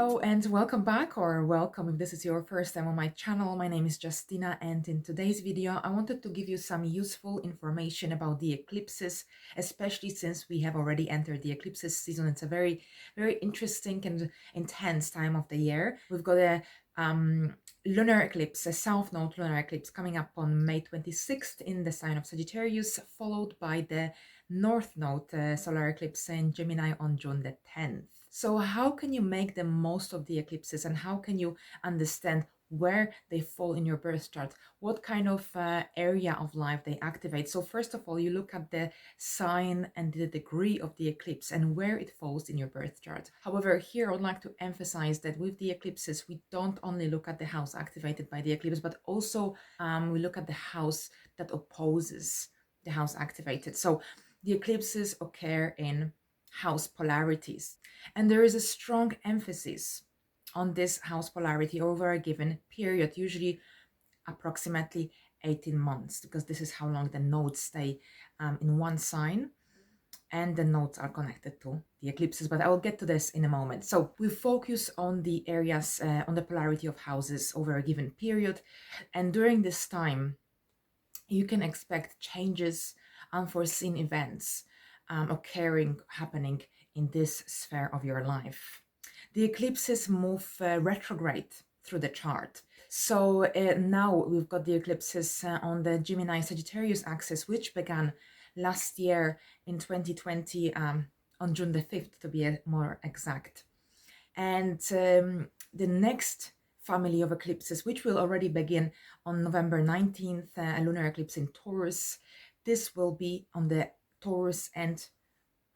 Hello and welcome back, or welcome if this is your first time on my channel. My name is Justina, and in today's video I wanted to give you some useful information about the eclipses, especially since we have already entered the eclipses season. It's a very interesting and intense time of the year. We've got a lunar eclipse, a south node lunar eclipse coming up on May 26th in the sign of Sagittarius, followed by the north node solar eclipse in Gemini on June the 10th. So how can you make the most of the eclipses, and how can you understand where they fall in your birth chart, what kind of area of life they activate? So first of all, you look at the sign and the degree of the eclipse and where it falls in your birth chart. However, here I would like to emphasize that with the eclipses, we don't only look at the house activated by the eclipse, but also we look at the house that opposes the house activated. So the eclipses occur in house polarities, and there is a strong emphasis on this house polarity over a given period, usually approximately 18 months, because this is how long the nodes stay in one sign, and the nodes are connected to the eclipses, but I will get to this in a moment. So we focus on the areas, on the polarity of houses over a given period, and during this time you can expect changes, unforeseen events happening in this sphere of your life. The eclipses move retrograde through the chart. So now we've got the eclipses on the Gemini Sagittarius axis, which began last year in 2020 on June the 5th, to be more exact. And the next family of eclipses, which will already begin on November 19th, a lunar eclipse in Taurus. This will be on the Taurus and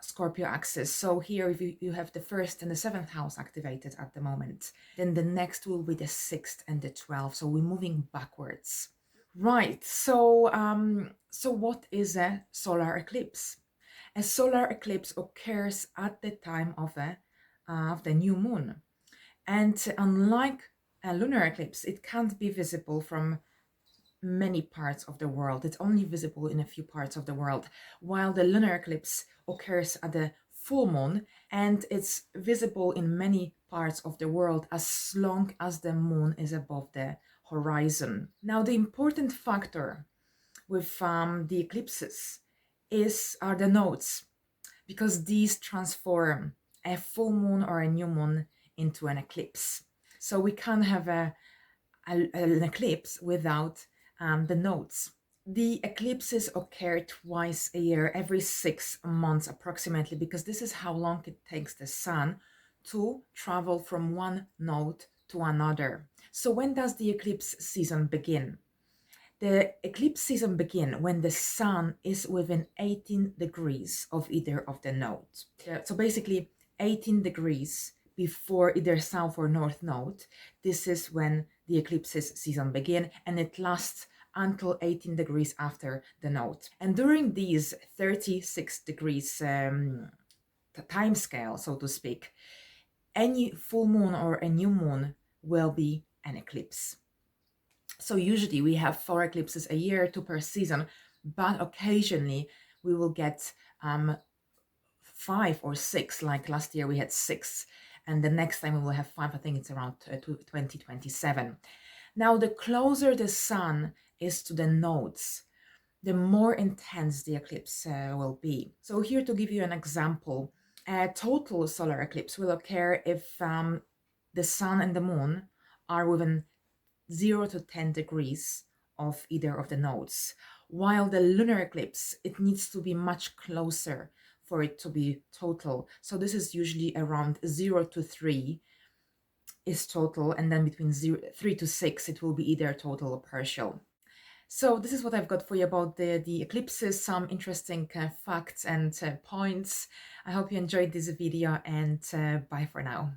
Scorpio axis. So here if you have the first and the seventh house activated at the moment, then the next will be the sixth and the 12th. So we're moving backwards. Right, so what is a solar eclipse? A solar eclipse occurs at the time of the new moon, and unlike a lunar eclipse, it can't be visible from many parts of the world. It's only visible in a few parts of the world, while the lunar eclipse occurs at the full moon, and it's visible in many parts of the world as long as the moon is above the horizon. Now, the important factor with the eclipses are the nodes, because these transform a full moon or a new moon into an eclipse. So we can't have an eclipse without the nodes. The eclipses occur twice a year, every 6 months approximately, because this is how long it takes the sun to travel from one node to another. So when does the eclipse season begin? The eclipse season begins when the sun is within 18 degrees of either of the nodes. So basically 18 degrees before either south or north node. This is when the eclipses season begin, and it lasts until 18 degrees after the node. And during these 36 degrees time scale, so to speak, any full moon or a new moon will be an eclipse. So usually we have 4 eclipses a year, 2 per season, but occasionally we will get 5 or 6, like last year we had 6, and the next time we will have 5. I think it's around 2027. Now, the closer the sun is to the nodes, the more intense the eclipse will be. So here, to give you an example, a total solar eclipse will occur if the sun and the moon are within 0 to 10 degrees of either of the nodes, while the lunar eclipse, it needs to be much closer for it to be total. So this is usually around 0 to 3 is total, and then between 3 to 6 it will be either total or partial. So this is what I've got for you about the eclipses, some interesting facts and points. I hope you enjoyed this video, and bye for now.